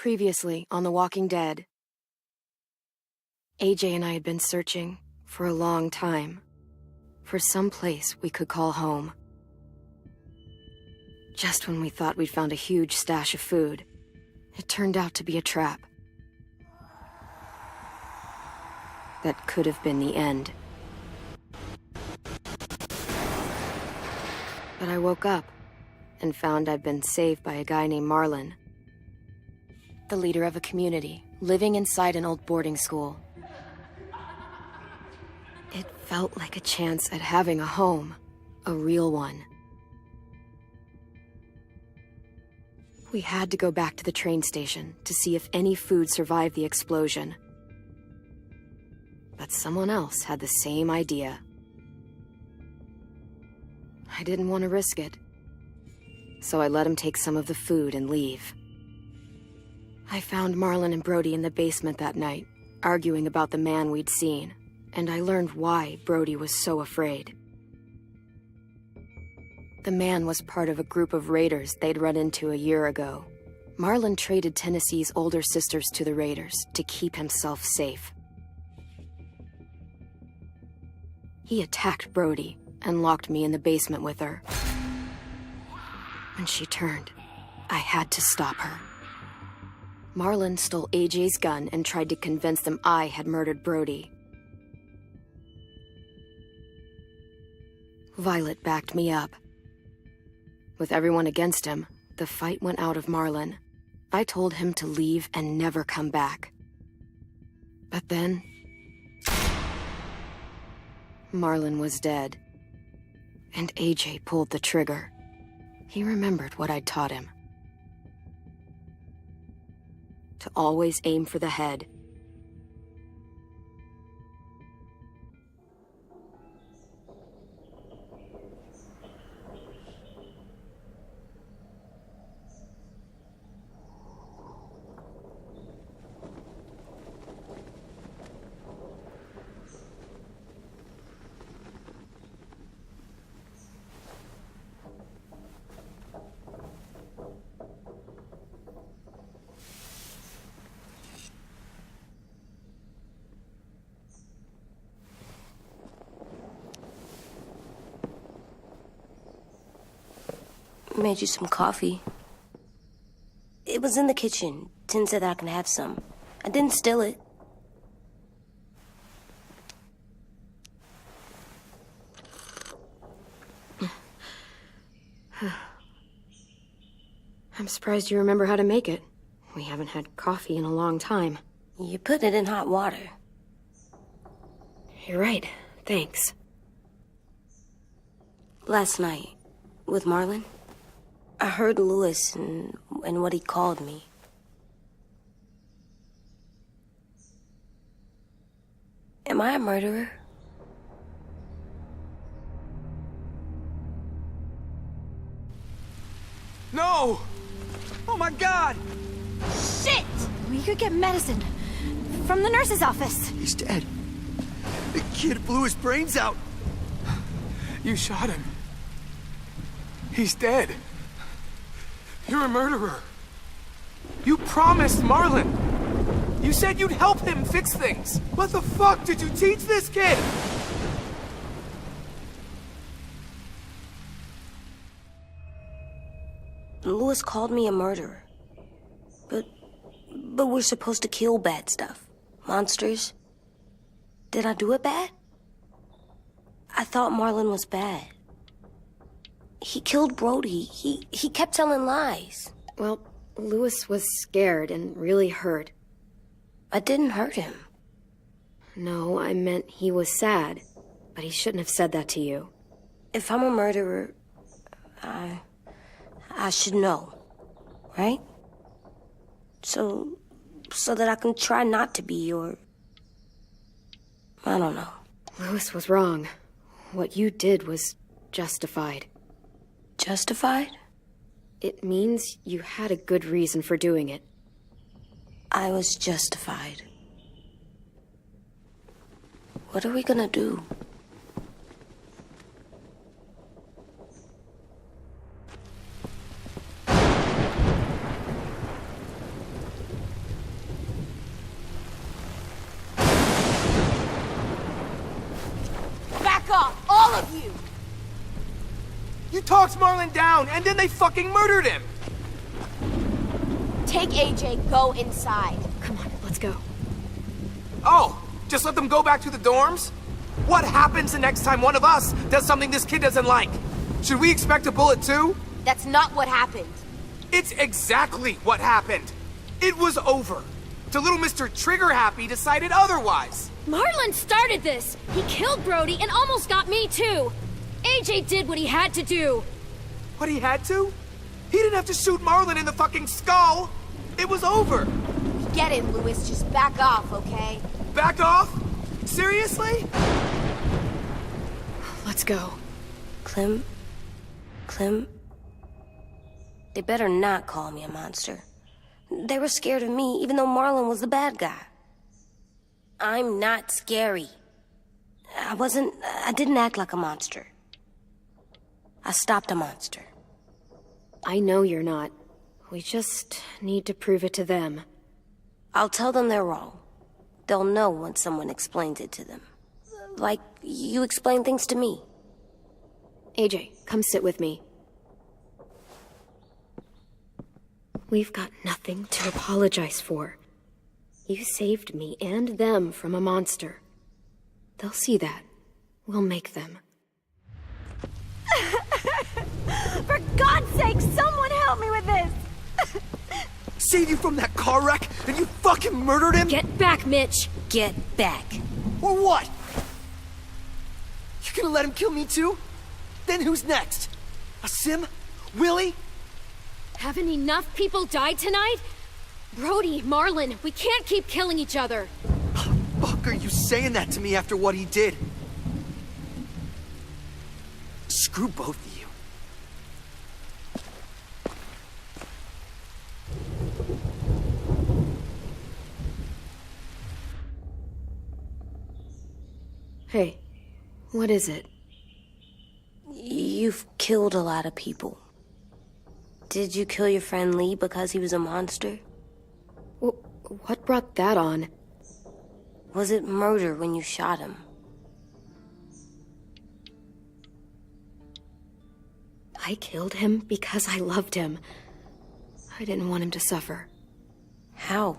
Previously on The Walking Dead. AJ and I had been searching for a long time for some place we could call home. Just when we thought we'd found a huge stash of food, it turned out to be a trap. That could have been the end. But I woke up and found I'd been saved by a guy named Marlon, the leader of a community living inside an old boarding school. It felt like a chance at having a home, a real one. We had to go back to the train station to see if any food survived the explosion. But someone else had the same idea. I didn't want to risk it, so I let him take some of the food and leave. I found Marlon and Brody in the basement that night, arguing about the man we'd seen, and I learned why Brody was so afraid. The man was part of a group of raiders they'd run into a year ago. Marlon traded Tennessee's older sisters to the raiders to keep himself safe. He attacked Brody and locked me in the basement with her. When she turned, I had to stop her. Marlon stole AJ's gun and tried to convince them I had murdered Brody. Violet backed me up. With everyone against him, the fight went out of Marlon. I told him to leave and never come back. But then, Marlon was dead, and AJ pulled the trigger. He remembered what I'd taught him. To always aim for the head. Made you some coffee. It was in the kitchen. Tin said that I can have some. I didn't steal it. I'm surprised you remember how to make it. We haven't had coffee in a long time. You put it in hot water. You're right. Thanks. Last night, with Marlon, I heard Lewis and what he called me. Am I a murderer? No! Oh my God! Shit! We could get medicine from the nurse's office. He's dead. The kid blew his brains out. You shot him. He's dead. You're a murderer. You promised Marlon. You said you'd help him fix things. What the fuck did you teach this kid? Lewis called me a murderer. But we're supposed to kill bad stuff. Monsters. Did I do it bad? I thought Marlon was bad. He killed Brody. He kept telling lies. Well, Lewis was scared and really hurt. I didn't hurt him. No, I meant he was sad. But he shouldn't have said that to you. If I'm a murderer, I should know, right? So that I can try not to be, or I don't know. Lewis was wrong. What you did was justified. Justified? It means you had a good reason for doing it. I was justified. What are we gonna do? walks Marlon down, and then they fucking murdered him! Take AJ, go inside. Come on, let's go. Oh, just let them go back to the dorms? What happens the next time one of us does something this kid doesn't like? Should we expect a bullet too? That's not what happened. It's exactly what happened. It was over. The little Mr. Trigger Happy decided otherwise. Marlon started this! He killed Brody and almost got me too! AJ did what he had to do! What he had to? He didn't have to shoot Marlon in the fucking skull! It was over! We get it, Louis. Just back off, okay? Back off? Seriously? Let's go. Clem? They better not call me a monster. They were scared of me, even though Marlon was the bad guy. I'm not scary. I didn't act like a monster. I stopped a monster. I know you're not. We just need to prove it to them. I'll tell them they're wrong. They'll know when someone explains it to them. Like you explain things to me. AJ, come sit with me. We've got nothing to apologize for. You saved me and them from a monster. They'll see that. We'll make them. For God's sake, someone help me with this! Saved you from that car wreck, and you fucking murdered him? Get back, Mitch! Get back. Or what? You gonna let him kill me too? Then who's next? A Sim? Willie? Haven't enough people died tonight? Brody, Marlon, we can't keep killing each other. Fuck are you saying that to me after what he did? Screw both of you. Hey, what is it? You've killed a lot of people. Did you kill your friend Lee because he was a monster? What brought that on? Was it murder when you shot him? I killed him because I loved him. I didn't want him to suffer. How?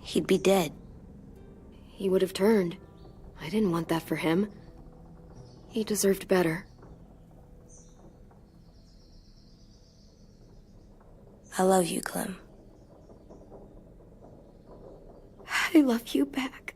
He'd be dead. He would have turned. I didn't want that for him. He deserved better. I love you, Clem. I love you back.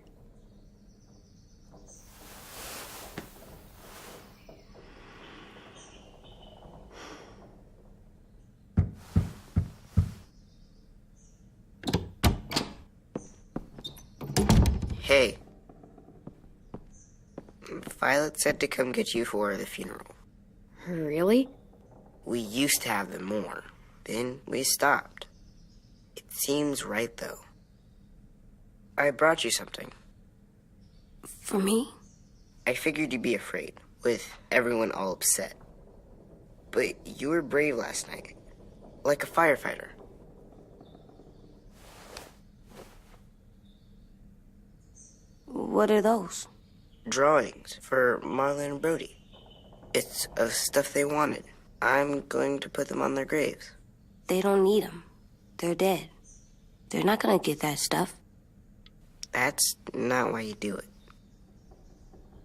Hey. Violet said to come get you for the funeral. Really? We used to have them more. Then we stopped. It seems right, though. I brought you something. For me? I figured you'd be afraid, with everyone all upset. But you were brave last night. Like a firefighter. What are those? Drawings for Marlon and Brody. It's of stuff they wanted. I'm going to put them on their graves. They don't need them. They're dead. They're not gonna get that stuff. That's not why you do it.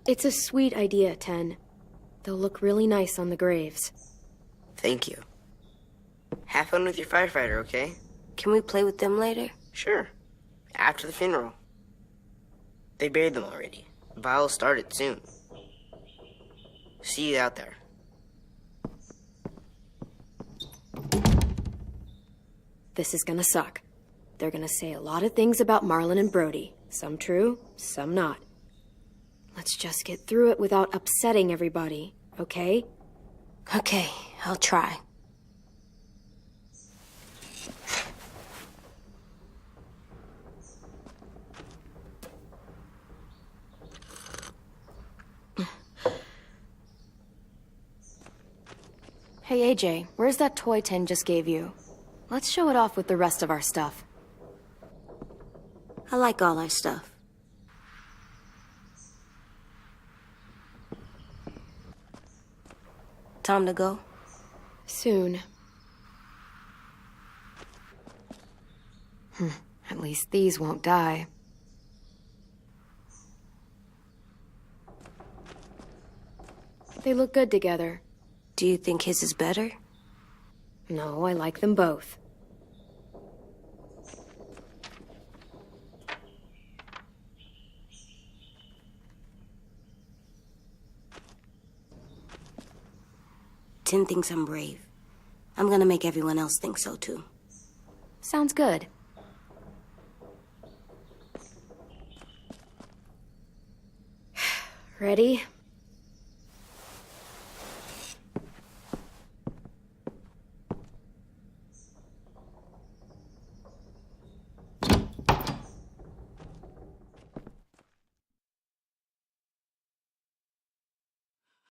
It's a sweet idea, Ten. They'll look really nice on the graves. Thank you. Have fun with your firefighter, okay? Can we play with them later? Sure. After the funeral. They buried them already. Vile'll start it soon. See you out there. This is gonna suck. They're gonna say a lot of things about Marlon and Brody. Some true, some not. Let's just get through it without upsetting everybody, okay? Okay, I'll try. Hey AJ, where's that toy Ten just gave you? Let's show it off with the rest of our stuff. I like all our stuff. Time to go? Soon. At least these won't die. They look good together. Do you think his is better? No, I like them both. Tim thinks I'm brave. I'm gonna make everyone else think so too. Sounds good. Ready?